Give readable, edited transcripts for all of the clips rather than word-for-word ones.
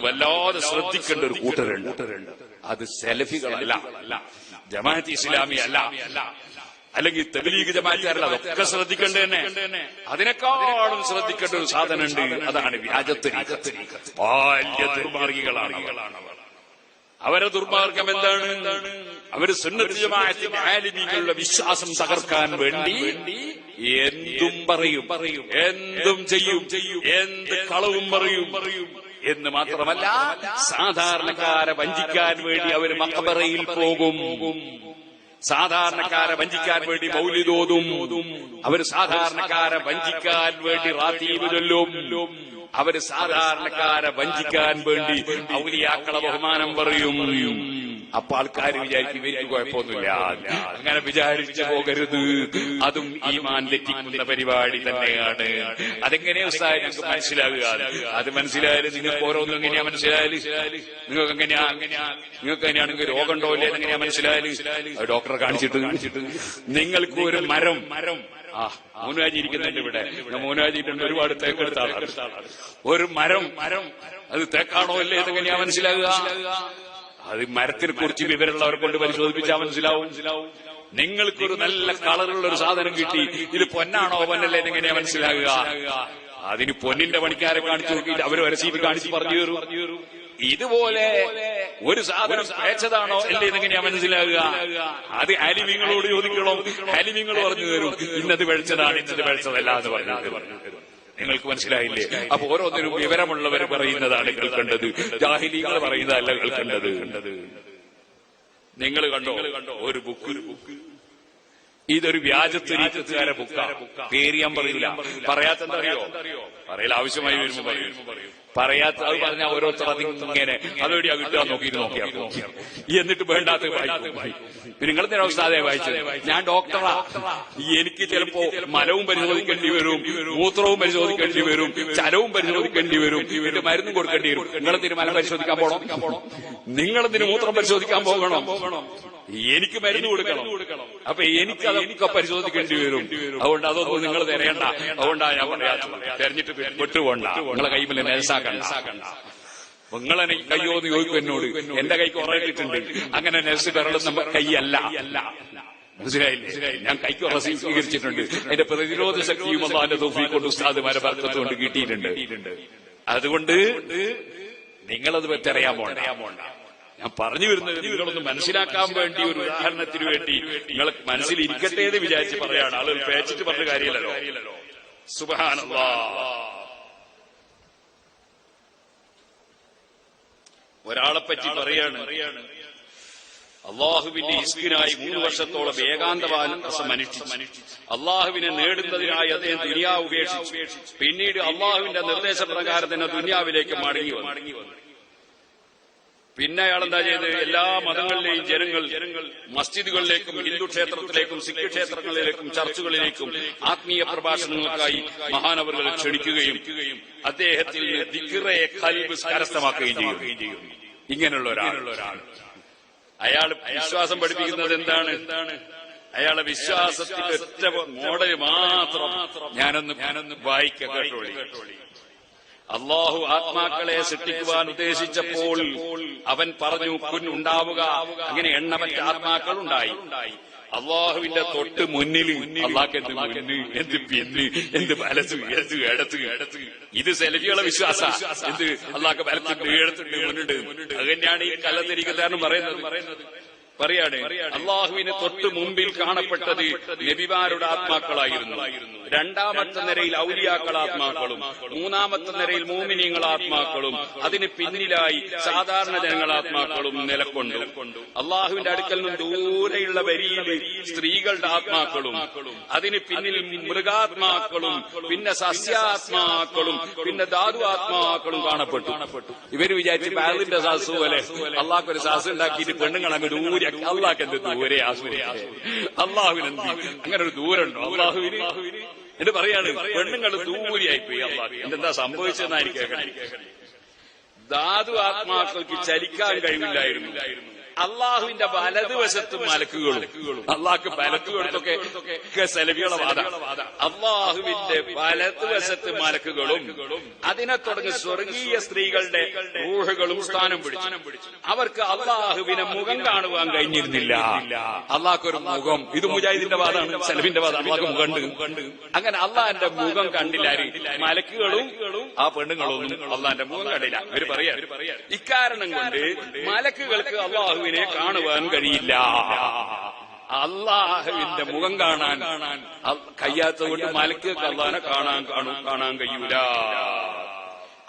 വല്ലാതെ ശ്രദ്ധിക്കേണ്ട ഒരു കൂട്ടരുണ്ട്. അത് സലഫികളല്ല, ജമാഅത്ത് ഇസ്ലാമി അല്ല, അല്ലെങ്കിൽ തബ്ലീഗ് ജമാഅത്തുകാരല്ല. അതൊക്കെ ശ്രദ്ധിക്കേണ്ട തന്നെ. അതിനേക്കാളും ശ്രദ്ധിക്കേണ്ട ഒരു സാധനമുണ്ട്. അതാണ് വ്യാജത്തരീഖത്ത്. വലിയ ദുർമാർഗികളാണ്. അവരെ ദുർമാർഗം എന്താണ്? അവര് സുന്നത്ത് ജമാഅത്തിന്റെ ആലിമീങ്ങളുടെ വിശ്വാസം തകർക്കാൻ വേണ്ടി എന്തും പറയും, എന്തും ചെയ്യും, എന്ത് കളവും പറയും എന്ന് മാത്രമല്ല, സാധാരണക്കാരെ വഞ്ചിക്കാൻ വേണ്ടി അവർ മഖബറയിൽ പോകും, സാധാരണക്കാരെ വഞ്ചിക്കാൻ വേണ്ടി മൗലിദ് ഓതും, അവർ സാധാരണക്കാരെ വഞ്ചിക്കാൻ വേണ്ടി റാത്തീബ് ചൊല്ലും, അവര് സാധാരണക്കാരെ വഞ്ചിക്കാൻ വേണ്ടി ഔലിയാക്കളെ ബഹുമാനം പറയും. അപ്പൊ ആൾക്കാർ വിചാരിക്കും ഇവർക്ക് കുഴപ്പമൊന്നുമില്ല. അങ്ങനെ വിചാരിച്ചു പോകരുത്. അതും ഈമാൻ തെറ്റിക്കുന്ന പരിപാടി തന്നെയാണ്. അതെങ്ങനെയാ ഉസ്താദ് ഞങ്ങൾക്ക് മനസ്സിലാകുക? അത് മനസ്സിലായാലും നിങ്ങൾക്ക് ഓരോന്നും എങ്ങനെയാ മനസ്സിലായാലും, നിങ്ങൾക്ക് എങ്ങനെയാണെങ്കിൽ രോഗം ഉണ്ടോ ഇല്ലേ എങ്ങനെയാ മനസ്സിലായാലും, ഡോക്ടറെ കാണിച്ചിട്ട് നിങ്ങൾക്ക് ഒരു മരം മൂന്നാജി ഇരിക്കുന്നുണ്ട് ഇവിടെ. ഞാൻ മൂന്നാജിട്ടുണ്ട്, ഒരുപാട് തേക്കെടുത്ത ആളാണ്. ഒരു മരം അത് തേക്കാണോ അല്ലേ ഇതെങ്ങനെയാ മനസ്സിലാകുക? അത് മരത്തിനെ കുറിച്ച് വിവരമുള്ളവരെ കൊണ്ട് പരിശോധിപ്പിച്ചാൽ മനസ്സിലാവും. നിങ്ങൾക്കൊരു നല്ല കളറുള്ള ഒരു സാധനം കിട്ടി, ഇത് പൊന്നാണോ പൊന്നല്ലേ എങ്ങനെയാ മനസ്സിലാകുക? അതിന് പൊന്നിന്റെ പണിക്കാരെ കാണിച്ചു നോക്കിയിട്ട് അവർ വരസീറ്റ് കാണിച്ച് പറഞ്ഞു തരും. ഇതുപോലെ ഒരു സാധനം പേച്ചതാണോ അല്ലേ എങ്ങനെയാ മനസ്സിലാകുക? അത് ആലിമീങ്ങളോട് ചോദിക്കണം. ആലിമീങ്ങൾ പറഞ്ഞു തരും, ഇന്നത് വെളിച്ചതാണ്, ഇന്നത് വെളിച്ചതല്ല എന്ന് പറഞ്ഞു തരും. നിങ്ങൾക്ക് മനസ്സിലായില്ലേ? അപ്പൊ ഓരോന്നിനും വിവരമുള്ളവർ പറയുന്നതാണ് കേൾക്കേണ്ടത്, ജാഹിലീങ്ങൾ പറയുന്നതല്ല കേൾക്കേണ്ടത്. നിങ്ങൾ കണ്ടോ ഒരു ബുക്ക്, ഇതൊരു വ്യാജത്തരീഖത്തുകാരെ ബുക്കാണ്. പേര് ഞാൻ പറയൂല, പറയാത്തെന്തറിയോ? പറയൽ ആവശ്യമായി വരുമ്പോ പറയും. പറയാത്ത അത് പറഞ്ഞാൽ ഓരോരുത്തർ അതിങ്ങനെ അതെവിടെയാ കിട്ടുക നോക്കിയാൽ എന്നിട്ട് വേണ്ടാത്ത വായിക്കും. നിങ്ങൾ അവസ്ഥ അതേ വായിച്ചത്. ഞാൻ ഡോക്ടറാ, എനിക്ക് ചിലപ്പോ മലവും പരിശോധിക്കേണ്ടി വരും, മൂത്രവും പരിശോധിക്കേണ്ടി വരും, ചലവും പരിശോധിക്കേണ്ടി വരും, എന്നിട്ട് മരുന്നും കൊടുക്കേണ്ടി വരും. നിങ്ങളെന്തിന് മലം പരിശോധിക്കാൻ പോകണം? നിങ്ങളെന്തിന് മൂത്രം പരിശോധിക്കാൻ പോകണം? എനിക്ക് മരുന്ന് കൊടുക്കണം. അപ്പൊ എനിക്കതൊക്കെ പരിശോധിക്കേണ്ടി വരും. അതുകൊണ്ട് അതൊന്നും നിങ്ങൾ തിരയണ്ട. അതുകൊണ്ടാണ് ഞാൻ പറയാത്തത്. തെരഞ്ഞിട്ട് വിട്ടുപോണ്ട, നിങ്ങളെ കൈമിൽ നേസാക്കണ്ട. നിങ്ങളെ കയ്യോന്ന് ചോദിക്കും എന്നോട്. എന്റെ കൈക്ക് ഉറയിട്ടിട്ടുണ്ട്. അങ്ങനെ നെസ് കരളുന്ന കൈയല്ല, മനസ്സിലായില്ലേ? ഞാൻ കൈക്ക് ഉറ സ്വീകരിച്ചിട്ടുണ്ട്. എന്റെ പ്രതിരോധ ശക്തിയും അല്ലാഹുവിന്റെ തൗഫീഖ് കൊണ്ട് ഉസ്താദുമാരെ ബർക്കത്ത് കൊണ്ട് കിട്ടിയിട്ടുണ്ട്. അതുകൊണ്ട് നിങ്ങളത് പറ്ററിയാൻ പോണ്ട. ഞാൻ പറഞ്ഞു വരുന്നത് നിങ്ങളൊന്ന് മനസ്സിലാക്കാൻ വേണ്ടി, ഒരു ഉദാഹരണത്തിന് വേണ്ടി നിങ്ങൾ മനസ്സിലിരിക്കട്ടെ എന്ന് വിചാരിച്ച് പറയാണ്. ആളുകൾ പേച്ചിട്ട് പറഞ്ഞ കാര്യമില്ലല്ലോ. സുബ്ഹാനല്ലാഹ്. ഒരാളെപ്പറ്റി പറയാണ്, അള്ളാഹുവിന്റെ ഇസ്കിനായി 3 വർഷത്തോളം ഏകാന്തവാസം അനുഷ്ഠിച്ചു. അള്ളാഹുവിനെ നേടുന്നതിനായി അദ്ദേഹം ദുനിയാവ് ഉപേക്ഷിച്ചു. പിന്നീട് അള്ളാഹുവിന്റെ നിർദ്ദേശപ്രകാരം തന്നെ ദുനിയാവിലേക്ക് മടങ്ങി വന്നു. പിന്നെ അയാൾ എന്താ ചെയ്ത്? എല്ലാ മതങ്ങളിലെയും ജനങ്ങൾ മസ്ജിദുകളിലേക്കും ഹിന്ദു ക്ഷേത്രത്തിലേക്കും സിഖ് ക്ഷേത്രങ്ങളിലേക്കും ചർച്ചുകളിലേക്കും ആത്മീയ പ്രഭാഷണങ്ങൾക്കായി മഹാനവറുകളെ ക്ഷണിക്കുകയും അദ്ദേഹത്തിൽ ദിക്റെ ഖൽബ് കരസ്ഥമാക്കുകയും ചെയ്യും. ഇങ്ങനെയുള്ള ഒരാൾ അയാൾ വിശ്വാസം പഠിപ്പിക്കുന്നത് എന്താണ്? അയാളെ വിശ്വാസത്തിന്റെ ഒറ്റ മോഡൽ മാത്രം ഞാനൊന്ന് വായിക്കാം, കേട്ടോളി. അള്ളാഹു ആത്മാക്കളെ സൃഷ്ടിക്കുവാൻ ഉദ്ദേശിച്ചപ്പോൾ അവൻ പറഞ്ഞു കുൻ ഉണ്ടാവുക. അങ്ങനെ എണ്ണമറ്റ ആത്മാക്കൾ ഉണ്ടായി. അള്ളാഹുവിന്റെ തൊട്ട് മുന്നിൽ അള്ളാഹ് എന്ത് മുന്ന്, എന്ത് പിന്ന്, എന്ത് വലത്ത്, ഇടത്ത്. ഇത് സെലഫികളെ വിശ്വാസ. എന്ത് അള്ളാഹ് വലത്തുണ്ട്, ഇടത്തുണ്ട്, മുന്നുണ്ട്. അത് തന്നെയാണ് ഈ കള്ളത്തരീഖത്തുകാരൻ പറയുന്നത്. പറയാണ്, അള്ളാഹുവിന് തൊട്ട് മുമ്പിൽ കാണപ്പെട്ടത് നബിമാരുടെ ആത്മാക്കളായിരുന്നു. രണ്ടാമത്തെ നിരയിൽ ഔലിയാക്കൾ ആത്മാക്കളും, മൂന്നാമത്തെ നിരയിൽ മോമിനീങ്ങൾ ആത്മാക്കളും, അതിന് പിന്നിലായി സാധാരണ ജനങ്ങൾ ആത്മാക്കളും നിലകൊണ്ടു. അള്ളാഹുവിന്റെ അടുക്കൽ നിന്നും ദൂരെയുള്ള വരിയിൽ സ്ത്രീകളുടെ ആത്മാക്കളും, അതിന് പിന്നിൽ മൃഗാത്മാക്കളും, പിന്നെ സസ്യാത്മാക്കളും, പിന്നെ ധാതു ആത്മാക്കളും കാണപ്പെട്ടു. ഇവര് വിചാരിച്ച് ബാലിന്റെ സാസു പോലെ അള്ളാഹ് ഒരു സാസ് ഉണ്ടാക്കിയിട്ട് പെണ്ണുങ്ങളങ്ങ് ദൂരെ, അള്ളാഹ് എന്ത് ദൂരെ അള്ളാഹുവിനെന്ത് അങ്ങനെ ഒരു ദൂരമുണ്ടോ അള്ളാഹുവിന്? എന്ന് പറയാണ് പെണ്ണുങ്ങൾ ദൂരെയായി പോയി. അള്ളാഹ് എന്തെന്താ സംഭവിച്ചതെന്നായിരിക്കും. ധാതു ആത്മാക്കൾക്ക് ചലിക്കാൻ കഴിവില്ലായിരുന്നു. അള്ളാഹുവിന്റെ വലതുവശത്തും മലക്കുകളും. അള്ളാഹ്ക്ക് വലത്തുകൊടുത്തൊക്കെ സലഫികളുടെ വാദം. അള്ളാഹുവിന്റെ വലതുവശത്ത് മലക്കുകളും അതിനെ തുടങ്ങി സ്വർഗീയ സ്ത്രീകളുടെ റൂഹുകളും സ്ഥാനം പിടിച്ചു. അവർക്ക് അള്ളാഹുവിനെ മുഖം കാണുവാൻ കഴിഞ്ഞിരുന്നില്ല. അള്ളാഹ്ക്കൊരു മുഖം, ഇത് മുജാഹിദിന്റെ വാദമാണ്, സലഫിന്റെ വാദമാണ്. അള്ളാഹ്ക്ക് മുഖമുണ്ട്. അങ്ങനെ അള്ളാഹിന്റെ മുഖം കണ്ടില്ല. മലക്കുകളും ആ പെണ്ണുങ്ങളൊന്നും അള്ളാഹിന്റെ മുഖം കണ്ടില്ല. ഇവര് പറയാ ഇക്കാരണം കൊണ്ട് മലക്കുകൾക്ക് അള്ളാഹുവിനെ കാണുവാൻ കഴിയില്ല. അള്ളാഹുവിന്റെ മുഖം കാണാൻ കഴിയാത്തതുകൊണ്ട് മലക്കുകൾക്ക് അള്ളാഹിനെ കാണാൻ കഴിയൂല.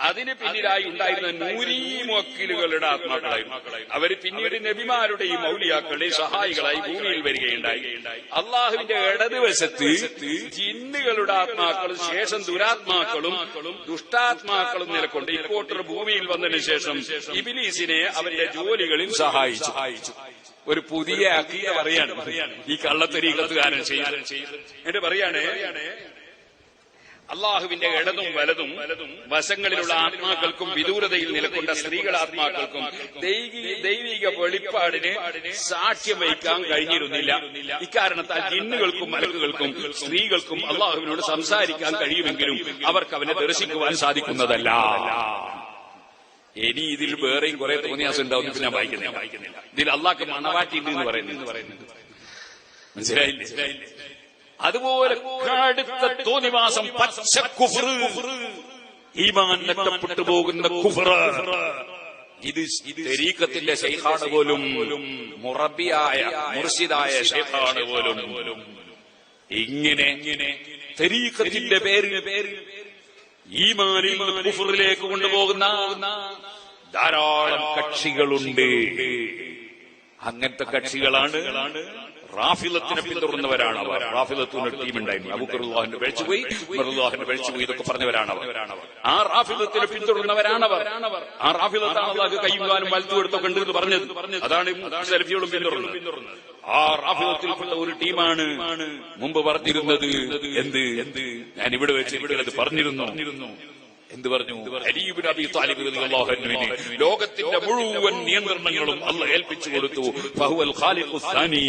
അതിന് പിന്നിലായി ഉണ്ടായിരുന്ന നൂരീ മുവക്കിലുകളുടെ ആത്മാക്കളായിരുന്നു. അവർ പിന്നീട് നബിമാരുടെയും ഔലിയാക്കളുടെയും സഹായികളായി ഭൂമിയിൽ വരികയുണ്ടായി. അള്ളാഹുവിന്റെ ഇടതുവശത്ത് ജിന്നുകളുടെ ആത്മാക്കളും ശേഷം ദുരാത്മാക്കളും ദുഷ്ടാത്മാക്കളും നിലകൊണ്ട് ഇപ്പോട്ടർ ഭൂമിയിൽ വന്നതിന് ശേഷം ഇബ്ലീസിനെ അവരുടെ ജോലികളിൽ സഹായിച്ചു. ഒരു പുതിയ അഖീദ പറയാണ് ഈ കള്ളത്തരീഖത്തുകാരൻ ചെയ്യുന്നത്. എന്നിട്ട് പറയാണ് അള്ളാഹുവിന്റെ ഇടതും വലതും വശങ്ങളിലുള്ള ആത്മാക്കൾക്കും വിദൂരതയിൽ നിലകൊണ്ട സ്ത്രീകളാത്മാക്കൾക്കും ദൈവിക വെളിപ്പാടിന് സാക്ഷ്യം വഹിക്കാൻ കഴിഞ്ഞിരുന്നില്ല. ഇക്കാരണത്താൽ ജിന്നുകൾക്കും മലക്കുകൾക്കും സ്ത്രീകൾക്കും അള്ളാഹുവിനോട് സംസാരിക്കാൻ കഴിയുമെങ്കിലും അവർക്ക് അവനെ ദർശിക്കുവാൻ സാധിക്കുന്നതല്ല. ഇനി ഇതിൽ വേറെയും കുറെ തോന്നിയാസം ഉണ്ടാവും. ഞാൻ വായിക്കുന്നില്ല. ഇതിൽ അള്ളാഹ്ക്ക് മണവാട്ടിയുണ്ട് എന്ന് പറയുന്നത് മനസ്സിലായില്ലേ? അതുപോലെ കടുത്ത തോന്നിവാസം, പച്ച കുഫ്ർ, ഈമാൻ നഷ്ടപ്പെട്ടു പോകുന്ന കുഫ്ർ. ഇത് തരീഖത്തിന്റെ ശൈഖാണ് പോലും, മുറബിയായ മുർശിദായ ശൈഖാണ് പോലും. ഇങ്ങനെ തരീഖത്തിന്റെ പേരിൽ ഈമാനിൽ നിന്ന് കുഫ്റിലേക്ക് കൊണ്ടുപോകുന്ന ധാരാളം കക്ഷികളുണ്ട്. അങ്ങനത്തെ കക്ഷികളാണ് റാഫിലത്തിനെ പിന്തുടർന്നവരാണ് അവർ. റാഫിലത്തിന് ടീമുണ്ടായിരുന്നു. അബൂബക്കറുല്ലാഹിന്റെ വെളിച്ചുപോയി, ഉമറുല്ലാഹിന്റെ വെളിച്ചുപോയി ഇതൊക്കെ പറഞ്ഞവരാണവർ. ആ റാഫിലത്തിനെ പിന്തുടർന്നവരാണവർ. ആ റാഫിലത്താണ് അള്ളാഹ് കയ്യും കാലും വലത്തു കൊടുത്തൊക്കെ ഉണ്ട് എന്ന് പറഞ്ഞത്. അതാണ് സലഫികളും പിന്തുടർന്നത്. ആ റാഫിലത്തിൽപ്പെട്ട ഒരു ടീമാണ് മുമ്പ് പറഞ്ഞിരുന്നത്. എന്ത് ഞാൻ ഇവിടെ വെച്ച് പറഞ്ഞിരുന്നു. എന്ത് പറഞ്ഞു? അലി ഇബ്നു അബീ ത്വാലിബ് റളിയല്ലാഹു അൻഹുവിനെ ലോകത്തിന്റെ മുഴുവൻ നിയന്ത്രണങ്ങളും അല്ലാഹ് ഏൽപ്പിച്ചു കൊടുത്തു. ഫഹുവൽ ഖാലിഖുസ് സാനി.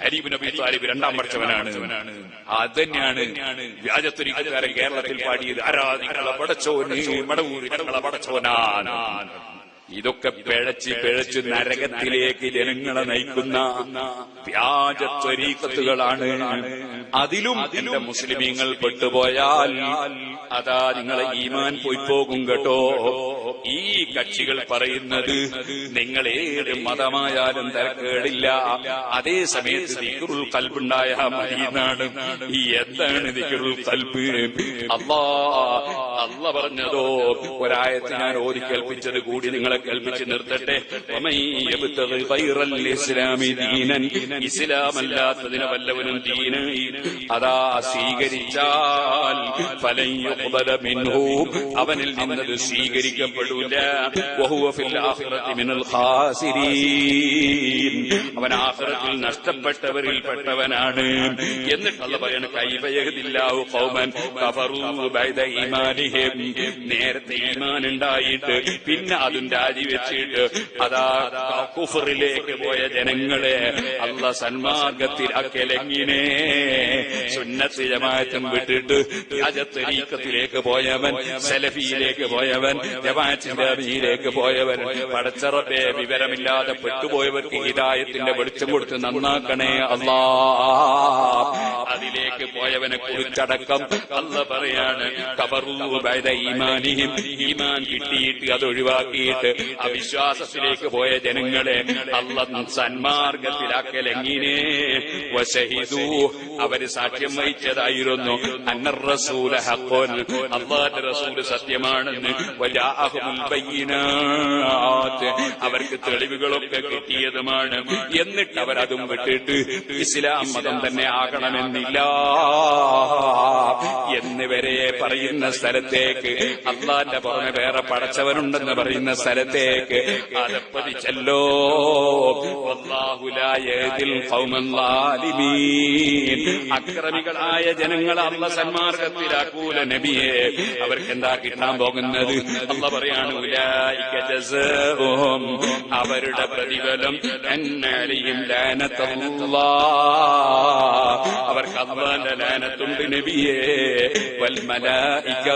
അലി ഇബ്നു അബീ ത്വാലിബ് രണ്ടാം പഠിച്ചവനാണ്. അതന്നെയാണ് വ്യാജത്വരീഖക്കാരൻ കേരളത്തിൽ പാടിയത്. ആരാധികളെ പടച്ചോന് മടവൂരികളെ പടച്ചോനാണ്. ഇതൊക്കെ പിഴച്ച് നരകത്തിലേക്ക് ജനങ്ങളെ നയിക്കുന്ന വ്യാജത്വരീഖത്തുകളാണ്. അതിലും എന്റെ മുസ്ലിമീങ്ങൾ പെട്ടുപോയാൽ അതാ നിങ്ങളെ ഈമാൻ പോയി പോകും കേട്ടോ. ഈ കക്ഷികൾ പറയുന്നത് നിങ്ങൾ ഏത് മതമായാലും തരക്കേടില്ല, അതേ സമയത്ത് ദിക്റുൽ ഖൽബുണ്ടായ മദീനാണ്. ഈ എന്താണ് ദിക്റുൽ ഖൽബ്? അല്ലാഹ് പറഞ്ഞതോ ഒരായത്ത് ഞാൻ ഓതി കേൾപ്പിച്ചത് കൂടി നിങ്ങളെ കേൾപ്പിച്ച് നിർത്തട്ടെ. ഇസ്ലാമല്ലാത്തതിനെ വല്ലവനും ദീന് അതാ സ്വീകരിച്ചാൽ അവനിൽ നിന്നത് സ്വീകരിക്കപ്പെടൂല. അവൻ ആഖിറത്തിൽ നഷ്ടപ്പെട്ടവരിൽ പെട്ടവനാണ്. എന്നിട്ട് അല്ലാഹ് പറയാണ് കൈഫയഹ്ദില്ലാഹു ഖൗമൻ കഫറൂ ബഅദ ഈമാനിഹിം. നേരത്തെ ഈമാൻ ഉണ്ടായിട്ട് പിന്നെ അതും രാജിവെച്ചിട്ട് അതാ കുഫറിലേക്ക് പോയ ജനങ്ങളെ അല്ലാഹ് സന്മാർഗത്തിലാക്കലെങ്ങനെ? സുന്നത്ത് ജമാഅത്തും വിട്ടിട്ട് വ്യാജത്വരീഖത്തിലേക്ക് പോയവൻ, സലഫിയിലേക്ക് പോയവൻ, ജമാഅത്തിന്റെ അമീരിലേക്ക് പോയവൻ, പടച്ചറബേ വിവരമില്ലാതെ പെട്ടുപോയവർക്ക് ഹിദായത്തിന്റെ വെളിച്ചം കൊടുത്ത് നന്നാക്കണേ അല്ലാഹ്. അതിലേക്ക് പോയവനെ കുറിച്ചടക്കം അല്ലാഹ് പറയാണ് കഫറൂ ബഅദ ഈമാനിഹിം. ഈമാൻ കിട്ടിയിട്ട് അത് ഒഴിവാക്കിയിട്ട് അവിശ്വാസത്തിലേക്ക് പോയ ജനങ്ങളെ അല്ലാഹ് സന്മാർഗത്തിലാക്കലെങ്ങനെ? വശഹിദൂ, അവര് സാക്ഷ്യം വഹിച്ചതായിരുന്നു അന്നർ റസൂല ഹഖ്ഖുൻ, അല്ലാഹുവിന്റെ റസൂൽ സത്യമാണെന്ന്. വജാഅഹുൽ ബയ്യിനാത്ത്, അവർക്ക് തെളിവുകളൊക്കെ കിട്ടിയതുമാണ്. എന്നിട്ട് അവരതും വിട്ടിട്ട് ഇസ്ലാം മതം തന്നെ ആകണമെന്നില്ല. എന്നിവരെ പറയുന്ന സ്ഥലത്തേക്ക്, അള്ളാന്റെ പുറമെ വേറെ പടച്ചവനുണ്ടെന്ന് പറയുന്ന സ്ഥലത്തേക്ക് അതപ്പതിച്ചല്ലോ. വല്ലാഹു ലാ യഹ്ദിൽ ഖൗമൽ ളാലിമീൻ. അക്രമികളായ ജനങ്ങളെ അല്ലാഹു സന്മാർഗത്തിലാക്കൂല നബിയെ. അവർക്ക് എന്താ കിട്ടാൻ പോകുന്നത്? അല്ലാഹു പറയാണ് ഉലൈക ജസാഉഹും, അവരുടെ പ്രതിഫലം അന്നലിഹിം ലാനത്തുല്ലാഹ്, അവർക്ക് അല്ലാഹുവിന്റെ ലാനത്തുണ്ട് നബിയെ. വൽ മലായിക,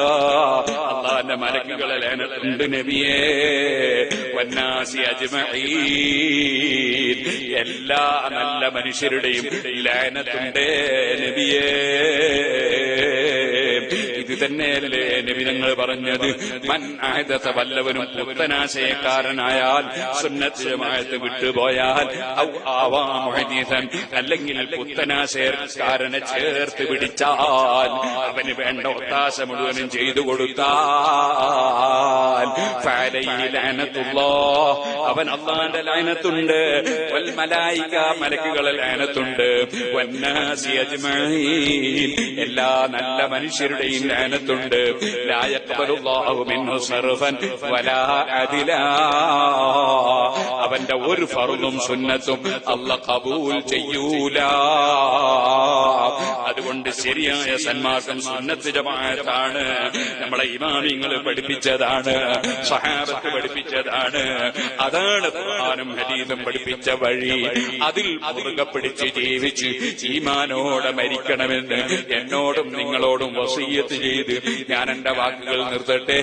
അല്ലാഹുവിന്റെ മലക്കുകളെ ലാനത്തുണ്ട് നബിയെ. വന്നാസി അജ്മഈൻ, എല്ലാ നല്ല മനുഷ്യരുടെയും ലാനത്തുണ്ട് നബിയെ. ഇത് തന്നെയല്ലേ നബി തങ്ങൾ പറഞ്ഞത്? മൻ അഹദസ, വല്ലവനും പുത്തനാശയക്കാരനായാൽ, സുന്നത്ത് ജമാഅത്ത് വിട്ടുപോയാൽ, ഔ ആവാ മുഹദിസൻ, അല്ലെങ്കിൽ പുത്തനാശയക്കാരനെ ചേർത്ത് പിടിച്ചാൽ, അവന് വേണ്ട ഒത്താശ മുഴുവനും ചെയ്തു കൊടുത്താൽ, ഫഅലൈഹി ലഅനത്തുല്ലാഹ്, അവൻ അല്ലാഹുവിന്റെ ലഅനത്തുണ്ട്. വൽ മലായിക, മലക്കുകളുടെ ലഅനത്തുണ്ട്. വന്നാസി അജ്മഈൻ, എല്ലാ നല്ല മനുഷ്യരുടെയും ലഅനത്തുണ്ട്. ലാ യഖ്ബലുല്ലാഹു മിൻഹു സർഫൻ വലാ അദിലാ, അവന്റെ ഒരു ഫർളും സുന്നത്തും അല്ലാഹ് ഖബൂൽ ചെയ്യൂല. അതുകൊണ്ട് ശരിയായ സന്മാർഗം സുന്നത്ത് ജമാഅത്താണ്. നമ്മളെ ഇമാമിങ്ങൾ പഠിപ്പിച്ചതാണ്, സ്വഹാബത്ത് പഠിപ്പിച്ചതാണ്. അതാണ് ഖുർആനും ഹദീസും പഠിപ്പിച്ച വഴി. അതിൽ മുറുകെ പിടിച്ച് ജീവിച്ച് ഈമാനോടെ മരിക്കണമെന്ന് എന്നോടും നിങ്ങളോടും വസിയ്യത്ത് ചെയ്ത് ഞാൻ എന്റെ വാക്കുകൾ നിർത്തട്ടെ.